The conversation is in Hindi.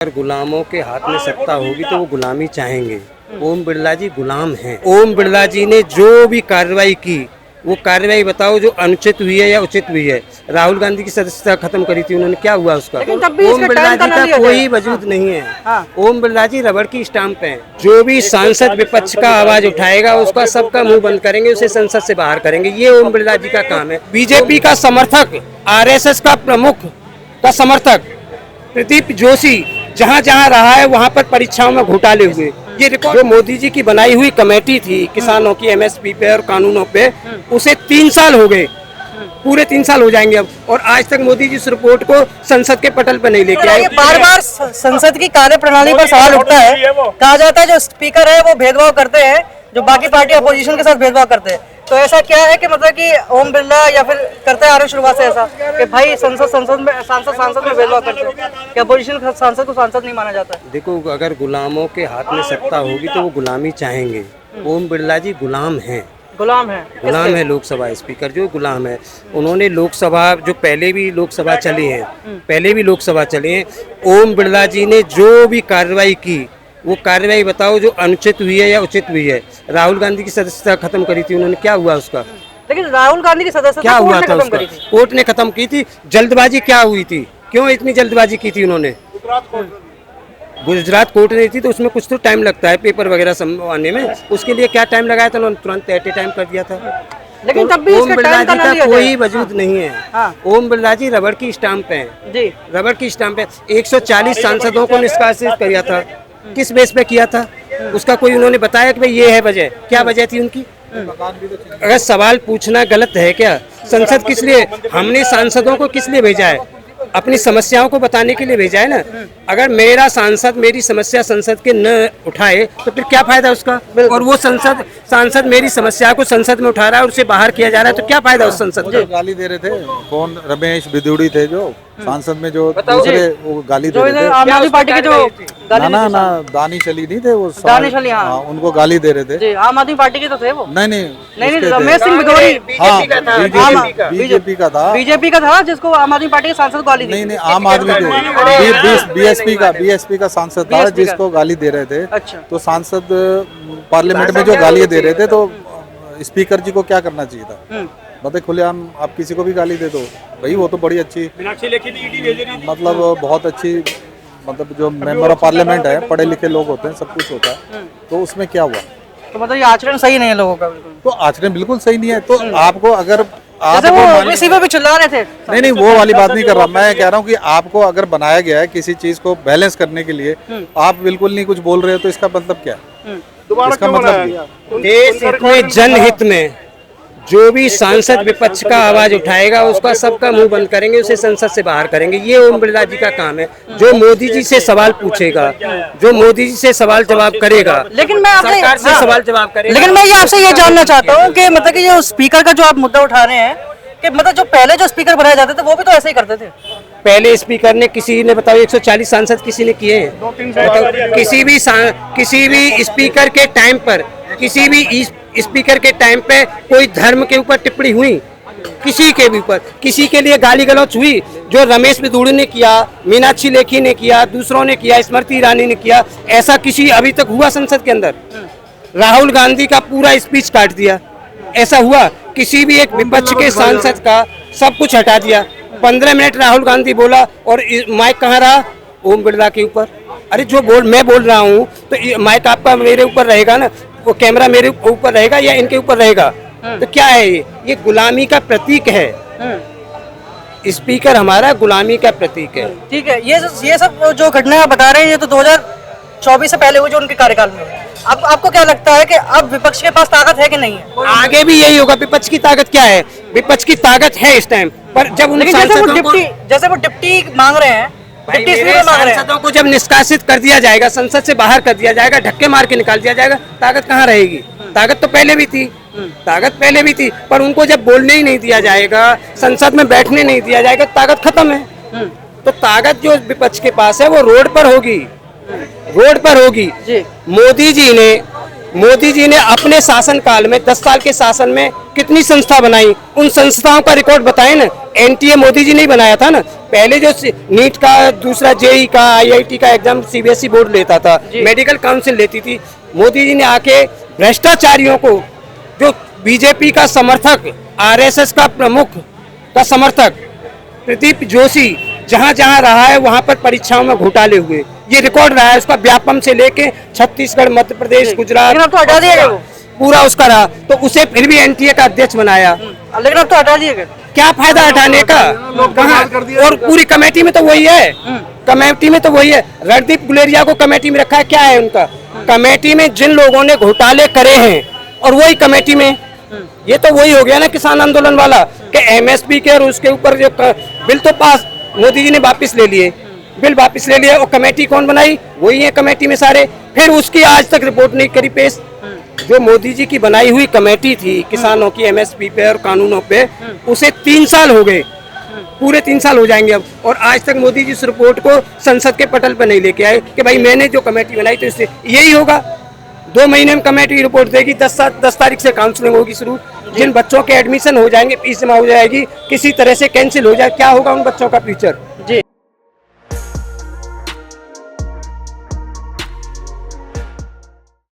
अगर गुलामों के हाथ में सत्ता होगी तो वो गुलामी चाहेंगे। ओम बिरला जी गुलाम हैं। ओम बिरला जी ने जो भी कार्रवाई की वो कार्रवाई बताओ जो अनुचित हुई है या उचित हुई है। राहुल गांधी की सदस्यता खत्म करी थी उन्होंने, क्या हुआ उसका? ओम बिरला जी का कोई वजूद नहीं है। ओम बिरला जी रबड़ की स्टाम्प हैं। जो भी सांसद विपक्ष का आवाज उठाएगा उसका सबका मुंह बंद करेंगे, उसे संसद से बाहर करेंगे। ये ओम बिरला जी का काम है। बीजेपी का समर्थक, आरएसएस का प्रमुख का समर्थक प्रदीप जोशी जहाँ जहाँ रहा है वहाँ पर परीक्षाओं में घोटाले हुए। ये रिकॉर्ड जो मोदी जी की बनाई हुई कमेटी थी किसानों की एमएसपी पे और कानूनों पे, उसे 3 साल हो गए, पूरे 3 साल हो जाएंगे अब, और आज तक मोदी जी इस रिपोर्ट को संसद के पटल पर नहीं लेके आए। बार बार संसद की कार्यप्रणाली पर सवाल उठता है। कहा जाता है जो स्पीकर है वो भेदभाव करते हैं, जो बाकी पार्टी अपोजिशन के साथ भेदभाव करते हैं। तो ऐसा क्या है कि मतलब कि ओम बिरला या फिर करते आ रहे शुरुआत से ऐसा कि भाई सांसद में भेदभाव करते हैं कि अपोजिशन सांसद को सांसद नहीं माना जाता है? देखो, अगर गुलामों के हाथ में सत्ता होगी तो वो गुलामी चाहेंगे। ओम बिरला जी गुलाम हैं। गुलाम है लोकसभा स्पीकर जो गुलाम है। उन्होंने लोकसभा जो पहले भी लोकसभा चली हैं, ओम बिरला जी ने जो भी कार्रवाई की वो कार्रवाई बताओ जो अनुचित हुई है या उचित हुई है। राहुल गांधी की सदस्यता खत्म करी थी उन्होंने, क्या हुआ उसका? लेकिन राहुल गांधी की सदस्यता क्या हुआ था उसका? कोर्ट ने खत्म की थी। जल्दबाजी क्या हुई थी? क्यों इतनी जल्दबाजी की थी उन्होंने? गुजरात कोर्ट नहीं थी तो उसमें कुछ तो टाइम लगता है पेपर वगैरह आने में, उसके लिए क्या टाइम लगाया था उन्होंने? तुरंत एट ए टाइम कर दिया था। लेकिन तब भी ओम बिरला जी का कोई वजूद नहीं है। ओम बिरला जी रबड़ की स्टाम्प हैं। रबड़ की स्टाम्प है। 140 सांसदों को निष्कासित किया था। किस बेस पे किया था? उसका कोई उन्होंने बताया कि भाई ये है वजह? क्या वजह थी उनकी? अगर सवाल पूछना गलत है क्या? संसद किस लिए, हमने सांसदों को किस लिए भेजा है? अपनी समस्याओं को बताने के लिए भेजा है ना। अगर मेरा सांसद मेरी समस्या संसद के न उठाए तो फिर क्या फायदा उसका? और वो सांसद मेरी समस्या को संसद में उठा रहा है और उसे बाहर किया जा रहा है तो क्या फायदा उस संसद का? गाली दे रहे थे कौन? रमेश बिदुड़ी थे जो सांसद में, जो दूसरे वो गाली दे रहे थे। आम आदमी पार्टी के जो ना दानिश अली नहीं थे वो, दानिश अली, हाँ, उनको गाली दे रहे थे। आम आदमी पार्टी के तो थे वो। नहीं रमेश सिंह बिदौड़ी बीजेपी का था। बीजेपी का था जिसको आम आदमी पार्टी के सांसद गाली दी। नहीं आम आदमी के बीएसपी का सांसद था जिसको गाली दे रहे थे। अच्छा। तो सांसद पार्लियामेंट में जो गालियां दे रहे थे तो स्पीकर जी को क्या करना चाहिए था? बताइए, खुलेआम आप किसी को भी गाली दे दो भाई, वो तो बड़ी अच्छी, मतलब बहुत अच्छी, मतलब जो मेंबर ऑफ पार्लियामेंट है, पढ़े लिखे लोग होते हैं, सब कुछ होता है, तो उसमें क्या हुआ? तो मतलब ये आचरण सही नहीं है लोगों का? बिल्कुल तो आचरण बिल्कुल सही नहीं है। तो आपको अगर किसी पे भी चिल्ला रहे थे, नहीं वो वाली बात नहीं कर रहा मैं, कह रहा हूँ कि आपको अगर बनाया गया है किसी चीज को बैलेंस करने के लिए, आप बिल्कुल नहीं कुछ बोल रहे हो तो इसका मतलब क्या है? इसका मतलब देश हित में, जनहित में जो भी सांसद विपक्ष का आवाज उठाएगा उसका सबका मुंह बंद करेंगे, उसे संसद से बाहर करेंगे। ये ओम बिरला जी का काम है। जो मोदी जी से सवाल पूछेगा, जो मोदी जी से सवाल जवाब करेगा, लेकिन मैं आपसे सरकार से सवाल जवाब करेगा। लेकिन मैं ये आपसे ये जानना चाहता हूँ कि मतलब कि जो स्पीकर का जो आप मुद्दा उठा रहे हैं कि मतलब जो पहले जो स्पीकर बनाए जाते थे वो भी तो ऐसे ही करते थे। पहले स्पीकर ने, किसी ने बताओ 140 सांसद किसी ने किए हैं? किसी भी स्पीकर के टाइम पर, किसी भी स्पीकर के टाइम पे कोई धर्म के ऊपर टिप्पणी हुई? किसी के भी ऊपर, किसी के लिए गाली गलौच हुई? जो रमेश बिदुड़ी ने किया, मीनाक्षी लेखी ने किया, दूसरों ने किया, स्मृति ईरानी ने किया, ऐसा किसी अभी तक हुआ संसद के अंदर? राहुल गांधी का पूरा स्पीच काट दिया, ऐसा हुआ? किसी भी एक विपक्ष के सांसद का सब कुछ हटा दिया। 15 मिनट राहुल गांधी बोला और माइक कहाँ रहा? ओम बिरला के ऊपर। अरे जो मैं बोल रहा हूँ तो माइक आपका मेरे ऊपर रहेगा ना, वो कैमरा मेरे ऊपर रहेगा या इनके ऊपर रहेगा? तो क्या है ये गुलामी का प्रतीक है। स्पीकर हमारा गुलामी का प्रतीक है। ठीक है, ये सब जो घटनाएं बता रहे हैं ये तो 2024 से पहले हुई जो उनके कार्यकाल में। अब आपको क्या लगता है कि अब विपक्ष के पास ताकत है कि नहीं है? आगे भी यही होगा। विपक्ष की ताकत क्या है? विपक्ष की ताकत है इस टाइम पर जब उन जैसे वो डिप्टी मांग रहे हैं, सांसदों को जब निष्कासित कर दिया जाएगा, संसद से बाहर कर दिया जाएगा, धक्के मार के निकाल दिया जाएगा, ताकत कहाँ रहेगी? ताकत तो पहले भी थी, पर उनको जब बोलने ही नहीं दिया जाएगा, संसद में बैठने नहीं दिया जाएगा, ताकत खत्म है। तो ताकत जो विपक्ष के पास है वो रोड पर होगी। मोदी जी ने अपने शासन काल में 10 साल के शासन में कितनी संस्था बनाई? उन संस्थाओं का रिकॉर्ड बताएं ना। एनटीए मोदी जी ने ही बनाया था ना। पहले जो नीट का, दूसरा जेई का, आईआईटी का एग्जाम सीबीएसई बोर्ड लेता था, मेडिकल काउंसिल लेती थी। मोदी जी ने आके भ्रष्टाचारियों को, जो बीजेपी का समर्थक, आरएसएस का प्रमुख का समर्थक प्रदीप जोशी जहां जहां रहा है वहां पर परीक्षाओं में घोटाले हुए, ये रिकॉर्ड रहा है उसका। व्यापम से लेके छत्तीसगढ़, मध्य प्रदेश, गुजरात, लेकिन अब तो हटा दिया गया वो। पूरा उसका रहा, तो उसे फिर भी एनटीए का अध्यक्ष बनाया। लेकिन अब तो हटा दिया गया। क्या फायदा हटाने का? कहाँ? और पूरी कमेटी में तो वही है, कमेटी में तो वही है। रणदीप गुलेरिया को कमेटी में रखा है, क्या है उनका? कमेटी में जिन लोगों ने घोटाले करे हैं और वही कमेटी में, ये तो वही हो गया ना किसान आंदोलन वाला कि एमएसपी के और उसके ऊपर जो बिल तो पास मोदी जी ने वापस ले लिए, बिल वापस ले लिया, और कमेटी कौन बनाई? वही है कमेटी में सारे। फिर उसकी आज तक रिपोर्ट नहीं करी पेश। जो मोदी जी की बनाई हुई कमेटी थी किसानों की एमएसपी पे और कानूनों पे, उसे 3 साल हो गए, पूरे 3 साल हो जाएंगे अब, और आज तक मोदी जी इस रिपोर्ट को संसद के पटल पर नहीं लेके आए कि भाई मैंने जो कमेटी बनाई तो इससे यही होगा। 2 महीने में कमेटी रिपोर्ट देगी, 10 तारीख से काउंसलिंग होगी शुरू। जिन बच्चों के एडमिशन हो जाएंगे, फीस जमा हो जाएगी, किसी तरह से कैंसिल हो जाए, क्या होगा उन बच्चों का फ्यूचर?